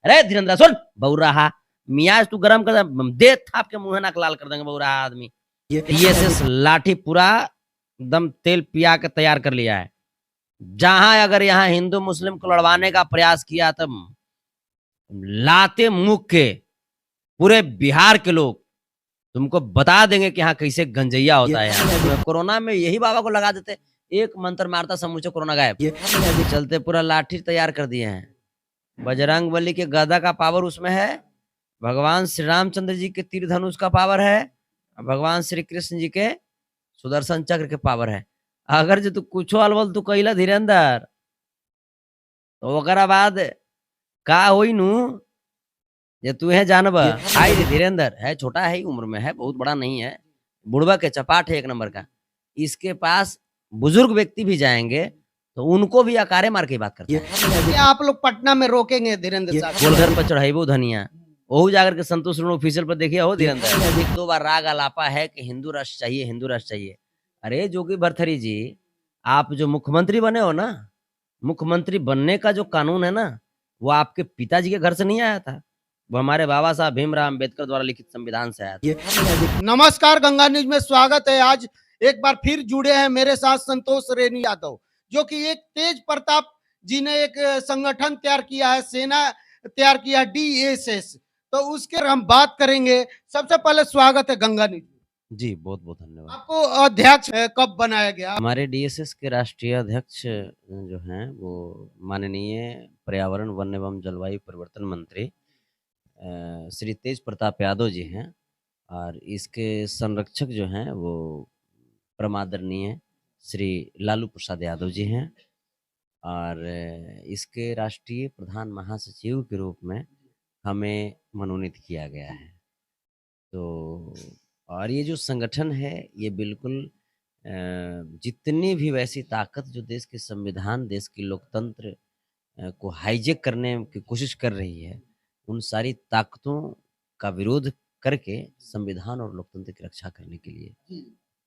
अरे धीरेन्द्र सुन बउराहा, मियाज तू गरम कर दे, थाप के मुंह नाक लाल कर देंगे बउराहा आदमी। टीएसएस लाठी पूरा एकदम तेल पिया के तैयार कर लिया है। जहां अगर यहाँ हिंदू मुस्लिम को लड़वाने का प्रयास किया तब लाते मुख के पूरे बिहार के लोग तुमको बता देंगे कि यहाँ कैसे गंजैया होता है। यहाँ कोरोना में यही बाबा को लगा देते, एक मंत्र मारता समूचे कोरोना गायब। चलते पूरा लाठी तैयार कर दिए हैं। बजरंग बली के गदा का पावर उसमें है, भगवान श्री रामचंद्र जी के तीर धनुष का पावर है, भगवान श्री कृष्ण जी के सुदर्शन चक्र के पावर है। अगर जो तू कुछो अलवल तू कैला धीरेन्द्र तो ओकरा बाद का होई नु जे तू है जानब। हाय रे धीरेन्द्र है, छोटा है उम्र में है, बहुत बड़ा नहीं है, बुढ़वा के चपाट है एक नंबर का। इसके पास बुजुर्ग व्यक्ति भी जाएंगे तो उनको भी अकारे मार के बात करते हैं। आप लोग पटना में रोकेंगे धीरेन्द्र साहब? गोलघर पर चढ़ाइबो धनिया, ओहू जाकर के संतोष ऑफिशियल पर देखिए हो धीरेन्द्र। एक दो बार राग अलापा है कि हिंदू राष्ट्र चाहिए, हिंदू राष्ट्र चाहिए। अरे जोगी भरथरी जी, आप जो मुख्यमंत्री बने हो ना, मुख्यमंत्री बनने का जो कानून है ना, वो आपके पिताजी के घर से नहीं आया था, वो हमारे बाबा साहब भीमराव अम्बेडकर द्वारा लिखित संविधान से आया था। नमस्कार, गंगा न्यूज में स्वागत है। आज एक बार फिर जुड़े हैं मेरे साथ संतोष रेणु यादव, जो कि एक तेज प्रताप जी ने एक संगठन तैयार किया है, सेना तैयार किया है, डीएसएस। तो उसके हम बात करेंगे। सबसे पहले स्वागत है गंगा न्यूज। जी बहुत बहुत धन्यवाद। आपको अध्यक्ष कब बनाया गया? हमारे डीएसएस के राष्ट्रीय अध्यक्ष जो हैं वो माननीय पर्यावरण वन एवं जलवायु परिवर्तन मंत्री श्री तेज प्रताप यादव जी हैं, और इसके संरक्षक जो हैं वो परमादरणीय श्री लालू प्रसाद यादव जी हैं, और इसके राष्ट्रीय प्रधान महासचिव के रूप में हमें मनोनीत किया गया है। तो और ये जो संगठन है ये बिल्कुल जितनी भी वैसी ताकत जो देश के संविधान, देश की लोकतंत्र को हाईजेक करने की कोशिश कर रही है, उन सारी ताकतों का विरोध करके संविधान और लोकतंत्र की रक्षा करने के लिए।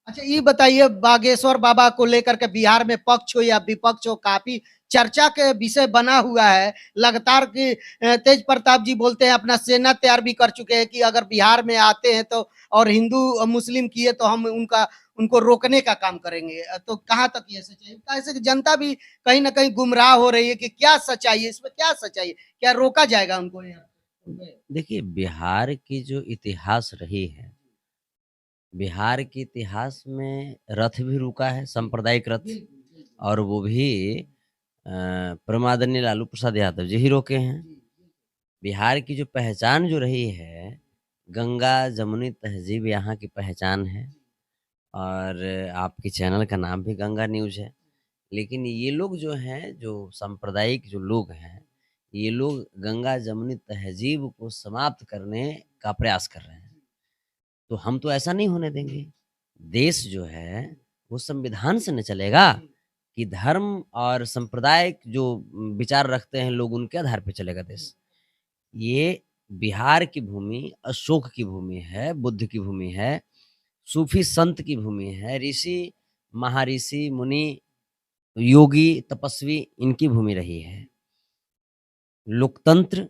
अच्छा ये बताइए, बागेश्वर बाबा को लेकर के बिहार में पक्ष हो या विपक्ष हो, काफी चर्चा के विषय बना हुआ है। लगातार कि तेज प्रताप जी बोलते हैं, अपना सेना तैयार भी कर चुके हैं कि अगर बिहार में आते हैं तो और हिंदू मुस्लिम किए तो हम उनको रोकने का काम करेंगे। तो कहाँ तक ये सच्चाई? कैसे कि जनता भी कहीं ना कहीं गुमराह हो रही है कि क्या सच्चाई है इसमें, क्या सच्चाई है, क्या रोका जाएगा उनको यहाँ? देखिए, बिहार की जो इतिहास रही है, बिहार के इतिहास में रथ भी रुका है, सांप्रदायिक रथ, और वो भी परमादरणीय लालू प्रसाद यादव जी ही रोके हैं। बिहार की जो पहचान जो रही है, गंगा जमुनी तहजीब यहाँ की पहचान है, और आपके चैनल का नाम भी गंगा न्यूज है। लेकिन ये लोग जो हैं, जो सांप्रदायिक जो लोग हैं, ये लोग गंगा जमुनी तहजीब को समाप्त करने का प्रयास कर रहे हैं। तो हम तो ऐसा नहीं होने देंगे। देश जो है वो संविधान से न चलेगा कि धर्म और सांप्रदायिक जो विचार रखते हैं लोग, उनके आधार पे चलेगा देश। ये बिहार की भूमि अशोक की भूमि है, बुद्ध की भूमि है, सूफी संत की भूमि है, ऋषि महर्षि मुनि योगी तपस्वी इनकी भूमि रही है। लोकतंत्र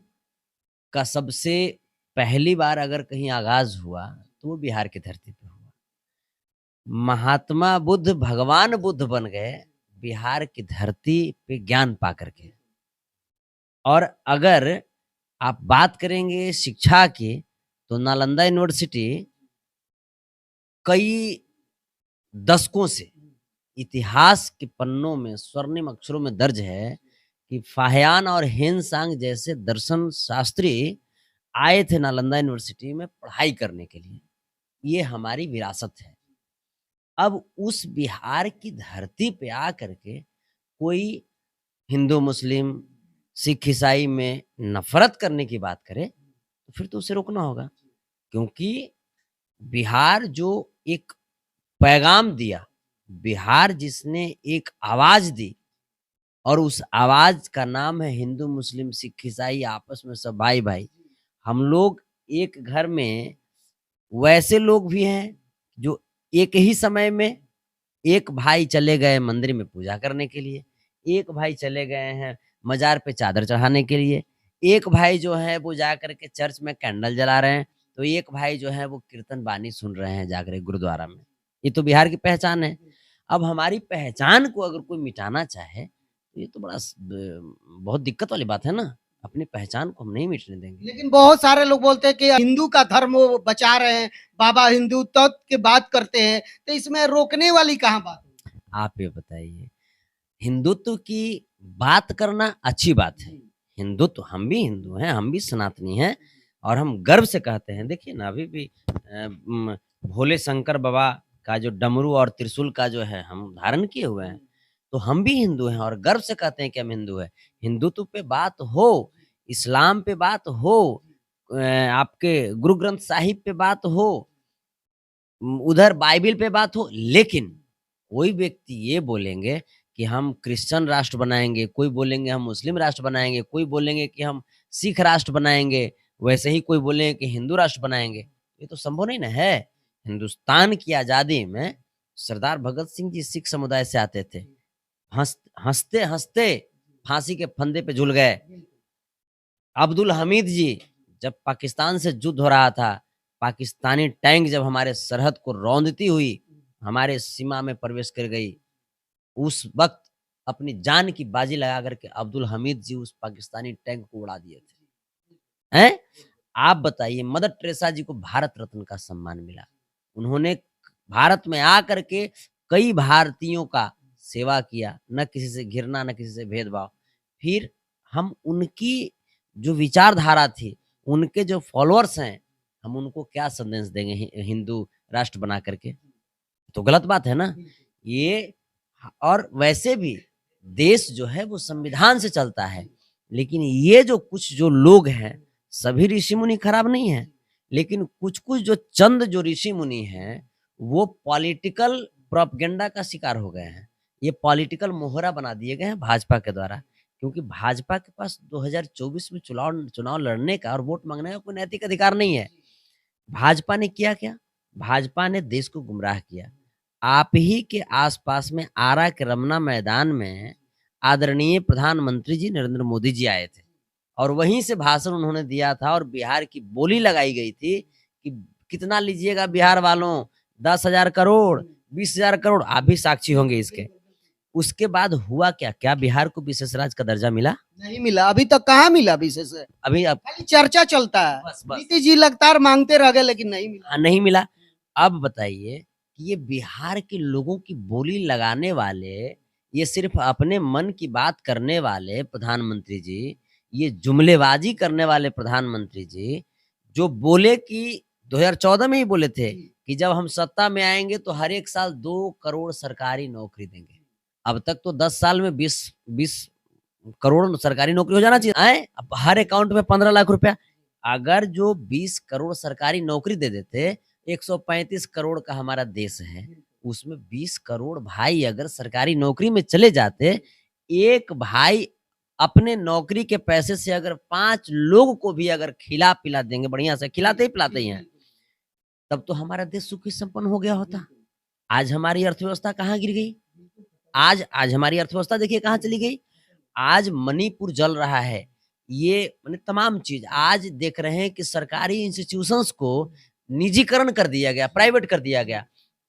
का सबसे पहली बार अगर कहीं आगाज हुआ तो वो बिहार की धरती पे हुआ। महात्मा बुद्ध भगवान बुद्ध बन गए बिहार की धरती पे ज्ञान पा करके। और अगर आप बात करेंगे शिक्षा की, तो नालंदा यूनिवर्सिटी कई दशकों से इतिहास के पन्नों में स्वर्णिम अक्षरों में दर्ज है कि फाहियान और हेनसांग जैसे दर्शन शास्त्री आए थे नालंदा यूनिवर्सिटी में पढ़ाई करने के लिए। ये हमारी विरासत है। अब उस बिहार की धरती पे आकर के कोई हिंदू मुस्लिम सिख ईसाई में नफरत करने की बात करे तो फिर तो उसे रोकना होगा, क्योंकि बिहार जो एक पैगाम दिया, बिहार जिसने एक आवाज दी, और उस आवाज का नाम है हिंदू मुस्लिम सिख ईसाई आपस में सब भाई भाई। हम लोग एक घर में वैसे लोग भी हैं जो एक ही समय में एक भाई चले गए मंदिर में पूजा करने के लिए, एक भाई चले गए हैं मजार पे चादर चढ़ाने के लिए, एक भाई जो है वो जा करके चर्च में कैंडल जला रहे हैं, तो एक भाई जो है वो कीर्तन बानी सुन रहे हैं जाकर के गुरुद्वारा में। ये तो बिहार की पहचान है। अब हमारी पहचान को अगर कोई मिटाना चाहे, तो ये तो बड़ा बहुत दिक्कत वाली बात है ना। अपनी पहचान को हम नहीं मिटने देंगे। लेकिन बहुत सारे लोग बोलते हैं कि हिंदू का धर्म वो बचा रहे हैं, बाबा हिंदुत्व की बात करते हैं, तो इसमें रोकने वाली कहाँ बात है? आप ये बताइए, हिंदुत्व की बात करना अच्छी बात है। हिंदुत्व, हम भी हिंदू हैं, हम भी सनातनी हैं और हम गर्व से कहते हैं। देखिए ना, अभी भी भोले शंकर बाबा का जो डमरू और त्रिशूल का जो है हम धारण किए हुए हैं, तो हम भी हिंदू हैं और गर्व से कहते हैं कि हम हिंदू हैं। हिंदुत्व पे बात हो, इस्लाम पे बात हो, आपके गुरु ग्रंथ साहिब पे बात हो, उधर बाइबिल पे बात हो, लेकिन कोई व्यक्ति ये बोलेंगे कि हम क्रिश्चियन राष्ट्र बनाएँगे, कोई बोलेंगे हम मुस्लिम राष्ट्र बनाएँगे, कोई बोलेंगे कि हम सिख राष्ट्र बनाएँगे, वैसे ही कोई बोलेंगे कि हिंदू राष्ट्र बनाएँगे। ये तो संभव नहीं ना है। हिंदुस्तान की आज़ादी में सरदार भगत सिंह जी सिख समुदाय से आते थे। हँसते-हँसते फांसी के फंदे पे झूल गए। अब्दुल हमीद जी, जब पाकिस्तान से युद्ध हो रहा था, पाकिस्तानी टैंक जब हमारे सरहद को रौंदती हुई, हमारे सीमा में प्रवेश कर गई, उस वक़्त अपनी जान की बाजी लगा कर के अब्दुल हमीद जी उस पाकिस्तानी टैंक को उड़ा दिए थे। हैं? आप बताइए, मदर टेरेसा जी को भारत रत्न का सम्मान मिला। उन्होंने भारत में आकर के कई भारतीयों का सेवा किया, ना किसी से घिरना, ना किसी से भेदभाव। फिर हम उनकी जो विचारधारा थी, उनके जो फॉलोअर्स हैं, हम उनको क्या संदेश देंगे हिंदू राष्ट्र बना करके? तो गलत बात है ना। ये और वैसे भी देश जो है वो संविधान से चलता है, लेकिन ये जो कुछ जो लोग हैं, सभी ऋषि मुनि खराब नहीं है, लेकिन कुछ-कुछ जो चंद जो ऋषि मुनि हैं, वो पॉलिटिकल प्रोपेगेंडा का शिकार हो गए हैं। ये पॉलिटिकल मोहरा बना दिए गए हैं भाजपा के द्वारा, क्योंकि भाजपा के पास 2024 में चुनाव चुनाव लड़ने का और वोट मांगने का कोई नैतिक अधिकार नहीं है। भाजपा ने किया क्या? भाजपा ने देश को गुमराह किया। आप ही के आस-पास में आरा के रमना मैदान में आदरणीय प्रधानमंत्री जी नरेंद्र मोदी जी आए थे और वहीं से भाषण उन्होंने दिया था और बिहार की बोली लगाई गई थी कि कितना लीजिएगा बिहार वालों, 10,000 करोड़, 20,000 करोड़, आप भी साक्षी होंगे इसके। उसके बाद हुआ क्या? क्या बिहार को विशेष राज्य का दर्जा मिला? नहीं मिला, अभी तक कहाँ मिला विशेष? अभी अब खाली चर्चा चलता है। बस। नीतीश जी लगातार मांगते रह गए लेकिन नहीं मिला। हाँ, नहीं मिला। अब बताइए कि ये बिहार के लोगों की बोली लगाने वाले, ये सिर्फ़ अपने मन की बात करने वाले प्रधानमंत्री जी, ये जुमलेबाज़ी करने वाले प्रधानमंत्री जी, जो बोले कि 2014 में ही बोले थे कि जब हम सत्ता में आएँगे तो हर एक साल 2 करोड़ सरकारी नौकरी देंगे। अब तक तो 10 साल में 20 करोड़ सरकारी नौकरी हो जाना चाहिए। आएँ? अब हर अकाउंट में 15 लाख रुपया। अगर जो 20 करोड़ सरकारी नौकरी दे देते, 135 करोड़ का हमारा देश है, उसमें 20 करोड़ भाई अगर सरकारी नौकरी में चले जाते, एक भाई अपने नौकरी के पैसे से अगर 5 लोग को भी अगर खिला-पिला देंगे, बढ़िया से खिलाते ही पिलाते ही हैं, तब तो हमारा देश सुखी संपन्न हो गया होता। आज हमारी अर्थव्यवस्था कहाँ गिर गई? आज आज हमारी अर्थव्यवस्था देखिए कहाँ चली गई? आज मणिपुर जल रहा है। ये माने तमाम चीज़ आज देख रहे हैं कि सरकारी इंस्टीट्यूशंस को निजीकरण कर दिया गया, प्राइवेट कर दिया गया।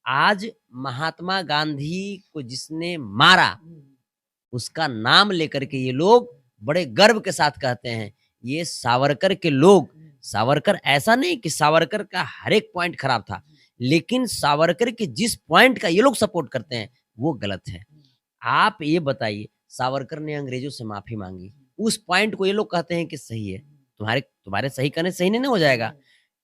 आज महात्मा गांधी को जिसने मारा, उसका नाम लेकर के ये लोग बड़े गर्व के साथ कहते हैं, ये सावरकर के लोग। सावरकर ऐसा नहीं कि सावरकर का हर एक पॉइंट खराब था, लेकिन सावरकर के जिस पॉइंट का ये लोग सपोर्ट करते हैं, वो गलत है। आप ये बताइए, सावरकर ने अंग्रेजों से माफ़ी माँगी, उस पॉइंट को ये लोग कहते हैं कि सही है। तुम्हारे सही कहने से सही नहीं ना हो जाएगा।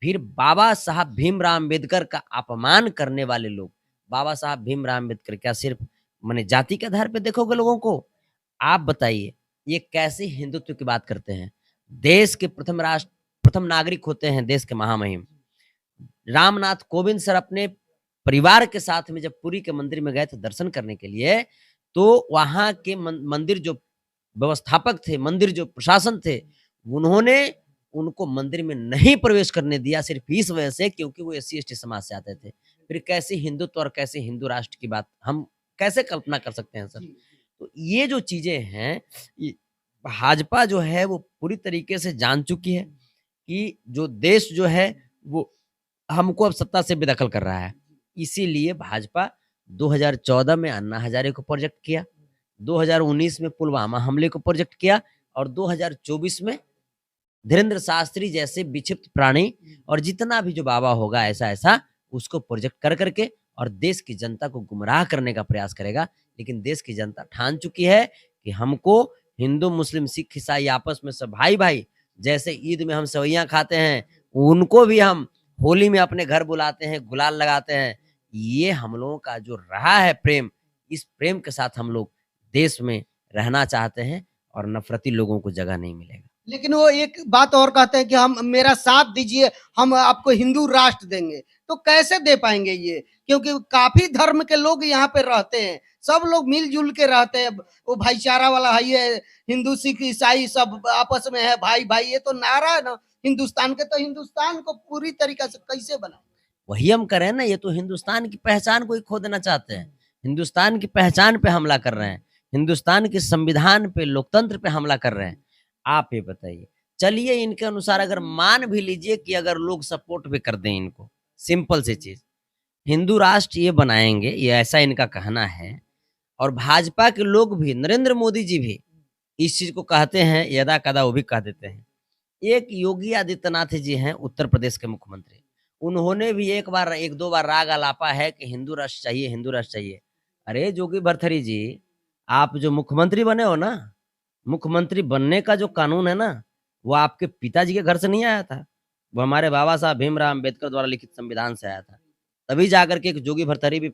फिर बाबा साहब भीमराव अम्बेडकर का अपमान करने वाले लोग, बाबा साहब भीमराव अम्बेडकर क्या सिर्फ़ माने जाति के आधार पे देखोगे लोगों को? आप बताइए, ये कैसे हिंदुत्व की बात करते हैं? देश के प्रथम नागरिक होते हैं देश के महामहिम। रामनाथ कोविंद सर अपने परिवार के साथ में जब पुरी के मंदिर में गए थे दर्शन करने के लिए, तो वहाँ के मंदिर जो व्यवस्थापक थे, मंदिर जो प्रशासन थे, उन्होंने उनको मंदिर में नहीं प्रवेश करने दिया सिर्फ़ इस वजह से क्योंकि वो एससी-एसटी समाज से आते थे। फिर कैसे हिंदुत्व और कैसे हिंदू राष्ट्र की बात हम कैसे कल्पना कर सकते हैं सर? तो ये जो चीज़ें हैं, ये भाजपा जो है वो पूरी तरीके से जान चुकी है कि जो देश जो है वो हमको अब सत्ता से बेदखल कर रहा है। इसीलिए भाजपा 2014 में अन्ना हजारे को प्रोजेक्ट किया, 2019 में पुलवामा हमले को प्रोजेक्ट किया और 2024 में धीरेन्द्र शास्त्री जैसे विक्षिप्त प्राणी और जितना भी जो बाबा होगा ऐसा-ऐसा उसको प्रोजेक्ट कर करके और देश की जनता को गुमराह करने का प्रयास करेगा। लेकिन देश की जनता ठान चुकी है कि हमको हिंदू, मुस्लिम, सिख, ईसाई आपस में सब भाई-भाई, जैसे ईद में हम सेवइयाँ खाते हैं, उनको भी हम होली में अपने घर बुलाते हैं, गुलाल लगाते हैं। ये हम लोगों का जो रहा है प्रेम, इस प्रेम के साथ हम लोग देश में रहना चाहते हैं और नफ़रती लोगों को जगह नहीं मिलेगा। लेकिन वो एक बात और कहते हैं कि हम मेरा साथ दीजिए, हम आपको हिंदू राष्ट्र देंगे। तो कैसे दे पाएँगे ये? क्योंकि काफ़ी धर्म के लोग यहाँ पे रहते हैं, सब लोग मिल-जुल के रहते हैं। वो भाईचारा वाला है ये, हिंदू, सिख, ईसाई सब आपस में है भाई-भाई, ये तो नारा है ना हिंदुस्तान के, तो हिंदुस्तान को पूरी तरीक़ा से कैसे बनाएँ? वही हम कह रहे हैं ना, ये तो हिंदुस्तान की पहचान को ही खो देना चाहते हैं। हिंदुस्तान की पहचान पे हमला कर रहे हैं, हिंदुस्तान के संविधान पे, लोकतंत्र पे हमला कर रहे हैं। आप ये बताइए, चलिए इनके अनुसार अगर मान भी लीजिए कि अगर लोग सपोर्ट भी कर दें इनको, सिंपल सी चीज़, हिंदू राष्ट्र ये बनाएँगे, ये ऐसा इनका कहना है और भाजपा के लोग भी, नरेंद्र मोदी जी भी इस चीज़ को कहते हैं, यदा-कदा वो भी कह देते हैं। एक योगी आदित्यनाथ जी हैं उत्तर प्रदेश के मुख्यमंत्री, उन्होंने भी 1-2 बार राग आलापा है कि हिंदू राष्ट्र चाहिए, हिंदू राष्ट्र चाहिए। अरे जोगी भरथरी जी, आप जो मुख्यमंत्री बने हो ना, मुख्यमंत्री बनने का जो कानून है ना, वो आपके पिताजी के घर से नहीं आया था। वो हमारे बाबा साहब भीमराव अम्बेडकर द्वारा लिखित संविधान से आया था। तभी जाकर के एक जोगी भरथरी भी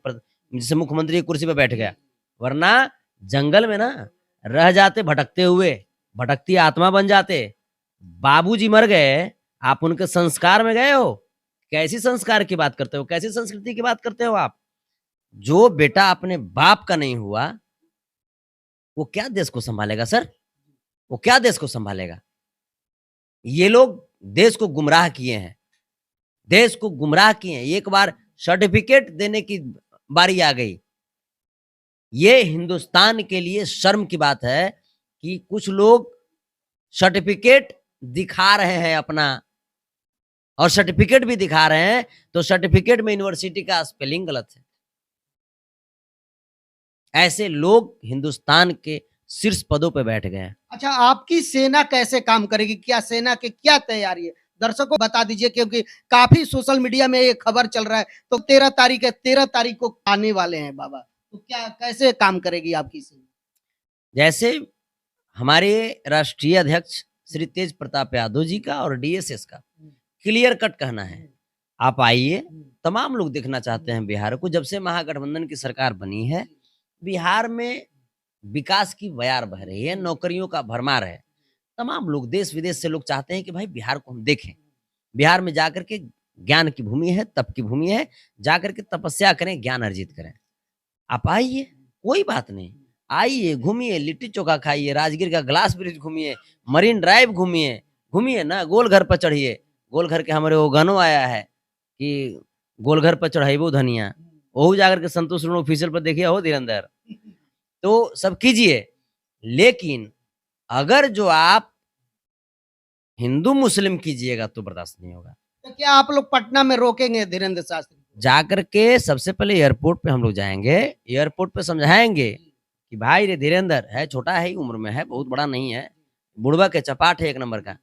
जैसे मुख्यमंत्री की कुर्सी पे बैठ गया। वरना जंगल में ना रह जाते भटकते हुए, भटकती आत्मा बन जाते। बाबूजी मर गए, आप उनके संस्कार में गए हो? कैसी संस्कार की बात करते हो? कैसी संस्कृति की बात करते हो आप? जो बेटा अपने बाप का नहीं हुआ, वो क्या देश को सँभालेगा सर? वो क्या देश को सँभालेगा? ये लोग देश को गुमराह किए हैं, देश को गुमराह किए हैं। एक बार सर्टिफ़िकेट देने की बारी आ गई। ये हिंदुस्तान के लिए शर्म की बात है कि कुछ लोग सर्टिफ़िकेट दिखा रहे हैं अपना और सर्टिफ़िकेट भी दिखा रहे हैं, तो सर्टिफ़िकेट में यूनिवर्सिटी का स्पेलिंग गलत है। ऐसे लोग हिंदुस्तान के शीर्ष पदों पे बैठ गए हैं। अच्छा, आपकी सेना कैसे काम करेगी? क्या सेना की क्या तैयारी है? दर्शकों को बता दीजिए, क्योंकि काफ़ी सोशल मीडिया में ये खबर चल रहा है, तो 13 तारीख है, 13 तारीख को आने वाले हैं बाबा। तो क्या कैसे काम करेगी आपकी सेना? जैसे हमारे राष्ट्रीय अध्यक्ष श्री तेज प्रताप यादव जी का और डीएसएस का क्लियर कट कहना है, आप आइए, तमाम लोग देखना चाहते हैं बिहार को। जब से महागठबंधन की सरकार बनी है, बिहार में विकास की बयार बह रही है, नौकरियों का भरमार है। तमाम लोग देश-विदेश से लोग चाहते हैं कि भाई बिहार को हम देखें। बिहार में जाकर के ज्ञान की भूमि है, तप की भूमि है, जाकर के तपस्या करें, ज्ञान अर्जित करें। आप आइए, कोई बात नहीं। आइए, घूमिए, लिट्टी-चोखा खाइए, राजगीर का ग्लास ब्रिज घूमिए, मरीन ड्राइव घूमिए, घूमिए ना, गोलघर पर चढ़िए। गोलघर के हमारे वो गानो आया है कि गोलघर पर चढ़ाइबो धनिया। ओहू जाकर के संतोष ऋण ऑफिशियल पर देखिए हो धीरेंद्र। तो सब कीजिए, लेकिन अगर जो आप हिंदू मुस्लिम कीजिएगा तो बर्दाश्त नहीं होगा। तो क्या आप लोग पटना में रोकेंगे धीरेन्द्र शास्त्री को? जाकर के सबसे पहले एयरपोर्ट पे हम लोग जाएँगे, एयरपोर्ट पे समझाएँगे कि भाई रे धीरेंद्र है, छोटा है ही उम्र में है, बहुत बड़ा नहीं है, बुड़बक है, चपाट है एक नंबर का।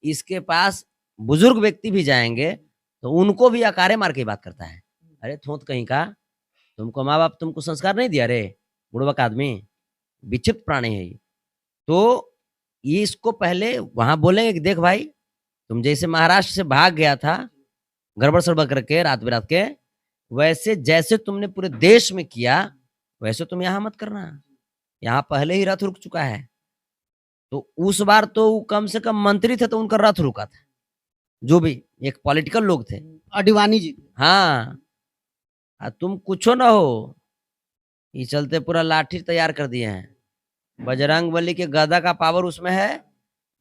इसके पास बुजुर्ग व्यक्ति भी जाएँगे, तो उनको भी अकारे मार के बात करता है। अरे थोत कहीं का, तुमको माँ-बाप तुमको संस्कार नहीं दिया रे, बुड़बक आदमी, विक्षिप्त प्राणी है ये। तो ये इसको पहले वहाँ बोलेंगे कि देख भाई, तुम जैसे महाराष्ट्र से भाग गया था, गड़बड़-सड़बड़ करके रात-बिरात के, वैसे जैसे तुमने पूरे देश में किया, वैसे तुम यहाँ मत करना। यहाँ पहले ही रथ रुक चुका है। तो उस बार तो वो कम से कम मंत्री थे तो उनका रथ रुका था। जो भी एक पॉलिटिकल लोग थे। अडवाणी जी। हाँ, तुम कुछो ना हो, ये चलते पूरा लाठी तैयार कर दिए हैं। बजरंगबली के गदा का पावर उसमें है,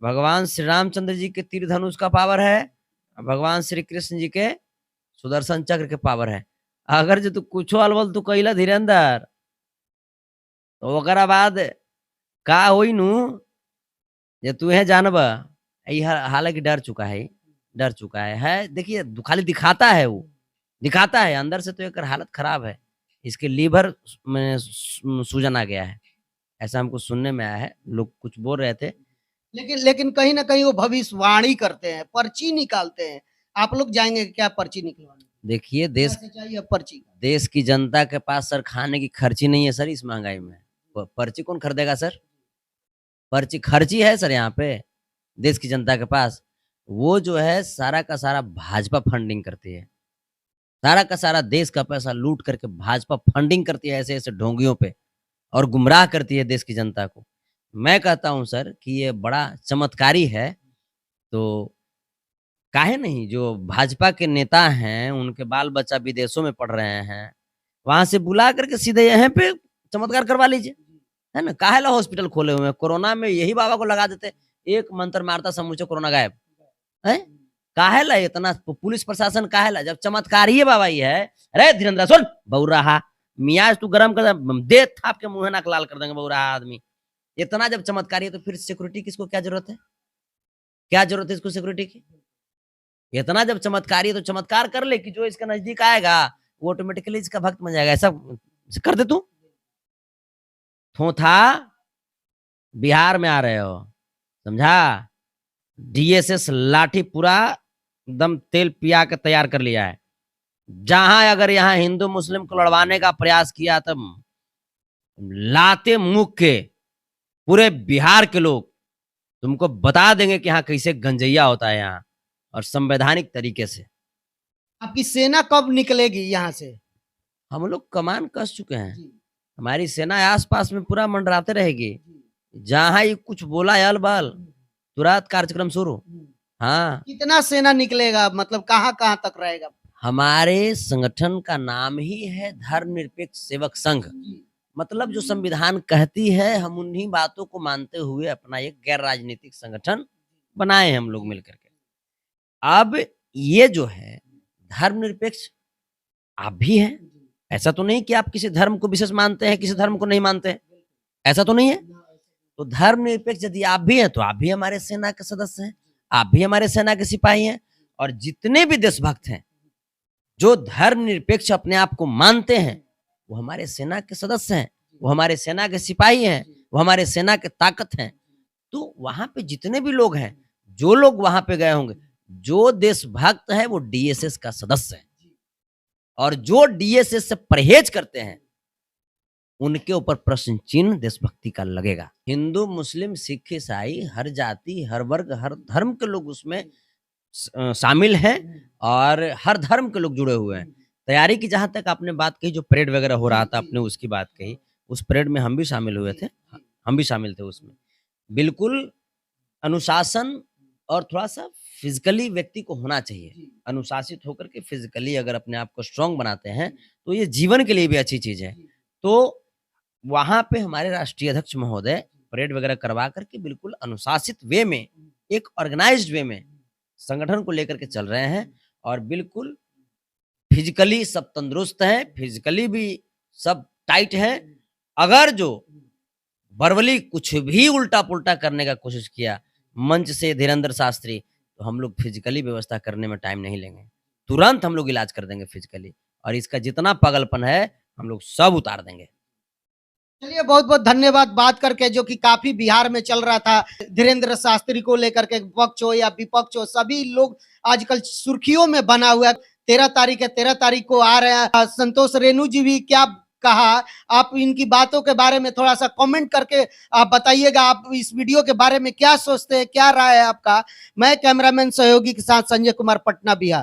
भगवान श्री रामचंद्र जी के तीर धनुष का पावर है, भगवान श्री कृष्ण जी के सुदर्शन चक्र के पावर है। अगर जो तू कुछो अलबल तू कइला धीरेंद्र, तो ओकरा बाद का होई नु ये तू है जानब ये हालांकि डर चुका है देखिए खाली दिखाता है वो दिखाता है अंदर से तो एक हालत खराब है इसके लीवर में सूजन आ गया है ऐसा हमको सुनने में आया है लोग कुछ बोल रहे थे लेकिन लेकिन कहीं ना कहीं वो भविष्यवाणी करते हैं, पर्ची निकालते हैं। आप लोग जाएंगे क्या पर्ची निकलवाने? देखिए क्या सच्चाई है पर्ची का? देश की जनता के पास सर खाने की खर्ची नहीं है सर इस महंगाई में पर्ची कौन खरीदेगा सर पर्ची खर्ची है सर यहाँ पे देश की जनता के पास वो जो है सारा का सारा भाजपा फंडिंग करती है सारा का सारा देश का पैसा लूट करके भाजपा फंडिंग करती है ऐसे ऐसे ढोंगियों पे और गुमराह करती है देश की जनता को मैं कहता हूं सर कि ये बड़ा चमत्कारी है तो काहे नहीं जो भाजपा के नेता हैं उनके बाल बच्चा विदेशों में पढ़ रहे हैं वहां से बुला करके सीधे यहाँ पे चमत्कार करवा लीजिए है ना काहे ला हॉस्पिटल खोले हुए हैं कोरोना में यही बाबा को लगा देते एक मंत्र मारता समूचे कोरोना गायब है काहे ला इतना पुलिस प्रशासन काहे ला जब चमत्कार ही बाबा ही है अरे धीरेन्द्र सुन बउराहा मियाज तू गरम कर दे थाप के मुंह नाक लाल कर देंगे बउराहा आदमी इतना जब चमत्कारी है तो फिर सिक्योरिटी किसको क्या जरूरत है इसको सिक्योरिटी की इतना जब चमत्कारी है तो चमत्कार कर ले कि जो इसका नजदीक आएगा वो ऑटोमेटिकली इसका भक्त बन जाएगा ऐसा कर दे तू थोथा बिहार में आ रहे हो समझा डीएसएस लाठी पूरा एकदम तेल पिया के तैयार कर लिया है जहां अगर यहाँ हिंदू मुस्लिम को लड़वाने का प्रयास किया तब लाते मुख के पूरे बिहार के लोग तुमको बता देंगे कि यहाँ कैसे गंजैया होता है यहाँ और संवैधानिक तरीके से आपकी सेना कब निकलेगी यहाँ से? हम लोग कमान कस चुके हैं हमारी सेना आसपास में पूरा मंडराते रहेगी जहां ही कुछ बोला अल बल तुरंत कार्यक्रम शुरू हाँ कितना सेना निकलेगा मतलब कहाँ कहाँ तक रहेगा? हमारे संगठन का नाम ही है धर्मनिरपेक्ष सेवक संघ मतलब जो संविधान कहती है हम उन्हीं बातों को मानते हुए अपना एक गैर राजनीतिक संगठन बनाए हैं हम लोग मिलकर के अब ये जो है धर्मनिरपेक्ष आप भी हैं ऐसा तो नहीं कि आप किसी धर्म को विशेष मानते हैं किसी धर्म को नहीं मानते हैं ऐसा तो नहीं है तो धर्मनिरपेक्ष यदि आप भी हैं तो आप भी हमारे सेना के सदस्य हैं आप भी हमारे सेना के सिपाही हैं और जितने भी देशभक्त हैं जो धर्मनिरपेक्ष अपने आप को मानते हैं वो हमारे सेना के सदस्य हैं वो हमारे सेना के सिपाही हैं वो हमारे सेना के ताकत हैं तो वहां पे जितने भी लोग हैं जो लोग वहां पे गए होंगे जो देशभक्त है वो डीएसएस का सदस्य है और जो डीएसएस से परहेज करते हैं उनके ऊपर प्रश्न चिन्ह देशभक्ति का लगेगा हिंदू मुस्लिम सिख ईसाई हर जाति हर वर्ग हर धर्म के लोग उसमें शामिल हैं और हर धर्म के लोग जुड़े हुए हैं तैयारी की जहां तक आपने बात कही जो परेड वगैरह हो रहा था आपने उसकी बात कही उस परेड में हम भी शामिल हुए थे हम भी शामिल थे उसमें बिल्कुल अनुशासन और थोड़ा सा फिजिकली व्यक्ति को होना चाहिए अनुशासित होकर के फिजिकली अगर अपने आप को स्ट्रांग बनाते हैं तो ये जीवन के लिए भी अच्छी चीज है तो वहां पे हमारे राष्ट्रीय अध्यक्ष महोदय परेड वगैरह करवा करके बिल्कुल अनुशासित वे में एक ऑर्गेनाइज्ड वे में संगठन को लेकर के चल रहे हैं और बिल्कुल फिजिकली सब तंदुरुस्त हैं फिजिकली भी सब टाइट हैं अगर जो बरवली कुछ भी उल्टा पुल्टा करने का कोशिश किया मंच से धीरेन्द्र शास्त्री तो हम लोग फिजिकली व्यवस्था करने में टाइम नहीं लेंगे तुरंत हम लोग इलाज कर देंगे फिजिकली और इसका जितना पागलपन है हम लोग सब उतार देंगे चलिए बहुत बहुत धन्यवाद बात करके जो कि काफी बिहार में चल रहा था धीरेन्द्र शास्त्री को लेकर के पक्ष हो या विपक्ष हो सभी लोग आजकल सुर्खियों में बना हुआ है 13 तारीख को आ रहे हैं संतोष रेणु जी भी क्या कहा आप इनकी बातों के बारे में थोड़ा सा कमेंट करके आप बताइएगा आप इस वीडियो के बारे में क्या सोचते हैं क्या राय है आपका मैं कैमरामैन सहयोगी के साथ संजय कुमार पटना बिहार।